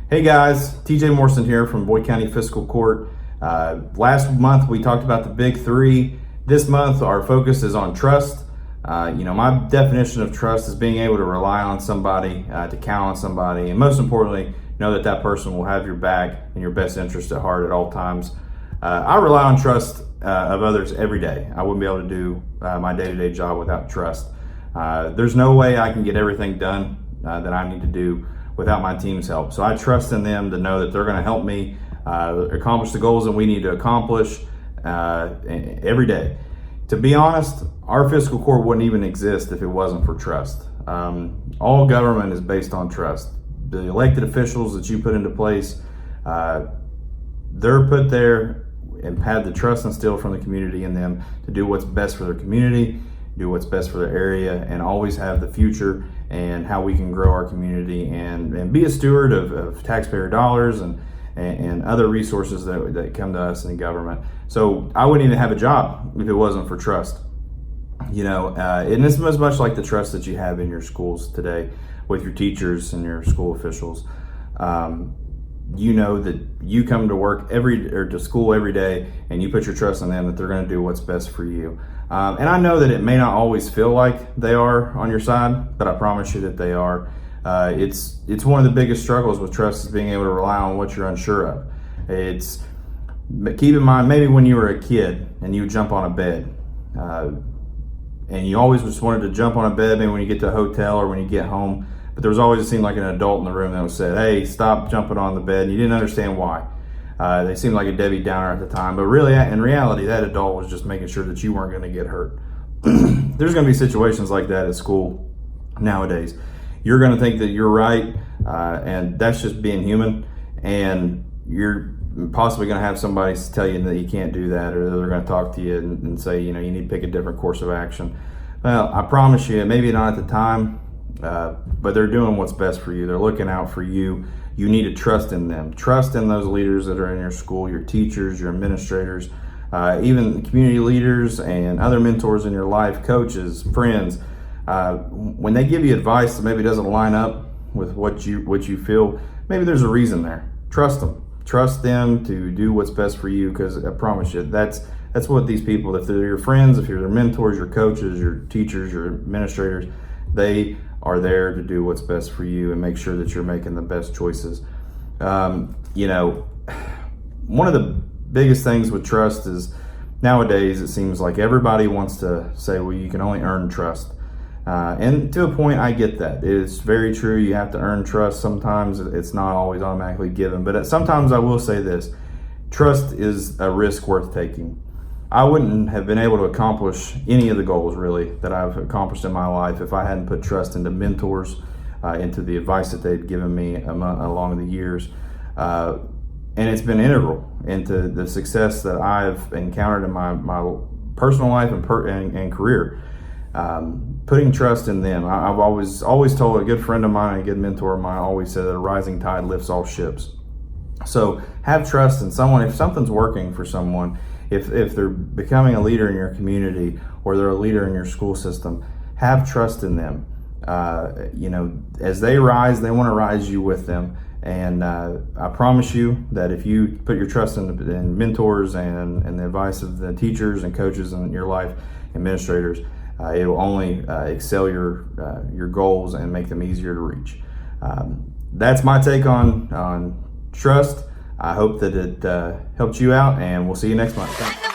Hey guys, TJ Morrison here from Boyd County Fiscal Court. Last month we talked about the big three. This month our focus is on trust. My definition of trust is being able to rely on somebody, to count on somebody, and most importantly, know that that person will have your back and your best interest at heart at all times. I rely on trust of others every day. I wouldn't be able to do my day-to-day job without trust. There's no way I can get everything done that I need to do without my team's help. So I trust in them to know that they're going to help me accomplish the goals that we need to accomplish every day. To be honest, our fiscal court wouldn't even exist if it wasn't for trust. All government is based on trust. The elected officials that you put into place, they're put there and have the trust instilled from the community in them to do what's best for their community, do what's best for their area, and always have the future and how we can grow our community and be a steward of taxpayer dollars and other resources that come to us in government. So I wouldn't even have a job if it wasn't for trust. And it's as much like the trust that you have in your schools today with your teachers and your school officials. You know that you come to work to school every day and you put your trust in them that they're going to do what's best for you. And I know that it may not always feel like they are on your side, but I promise you that they are. It's one of the biggest struggles with trust is being able to rely on what you're unsure of. Keep in mind, maybe when you were a kid and you would jump on a bed, and you always just wanted to jump on a bed, maybe when you get to a hotel or when you get home, but there was always, it seemed like an adult in the room that would say, hey, stop jumping on the bed, and you didn't understand why. They seemed like a Debbie Downer at the time, but really, in reality, that adult was just making sure that you weren't going to get hurt. There's going to be situations like that at school nowadays. You're going to think that you're right, and that's just being human, and you're possibly going to have somebody tell you that you can't do that, or they're going to talk to you and say, you need to pick a different course of action. Well, I promise you, maybe not at the time, but they're doing what's best for you. They're looking out for you. You need to trust in them. Trust in those leaders that are in your school, your teachers, your administrators, even community leaders and other mentors in your life, coaches, friends. When they give you advice that maybe doesn't line up with what you feel, maybe there's a reason there. Trust them. Trust them to do what's best for you, because I promise you, that's what these people, if they're your friends, if you're their mentors, your coaches, your teachers, your administrators, they are there to do what's best for you and make sure that you're making the best choices. One of the biggest things with trust is nowadays it seems like everybody wants to say, well, you can only earn trust. And to a point, I get that. It's very true. You have to earn trust. Sometimes it's not always automatically given. But sometimes I will say this, trust is a risk worth taking. I wouldn't have been able to accomplish any of the goals really that I've accomplished in my life if I hadn't put trust into mentors, into the advice that they've given me along the years. And it's been integral into the success that I've encountered in my personal life and career. Putting trust in them. I've always told a good friend of mine, a good mentor of mine, always said that a rising tide lifts all ships. So have trust in someone. If something's working for someone, if they're becoming a leader in your community or they're a leader in your school system, have trust in them. As they rise, they want to rise you with them. And I promise you that if you put your trust in mentors and the advice of the teachers and coaches in your life, administrators, it will only excel your goals and make them easier to reach. That's my take on trust. I hope that it helped you out, and we'll see you next month. Thanks.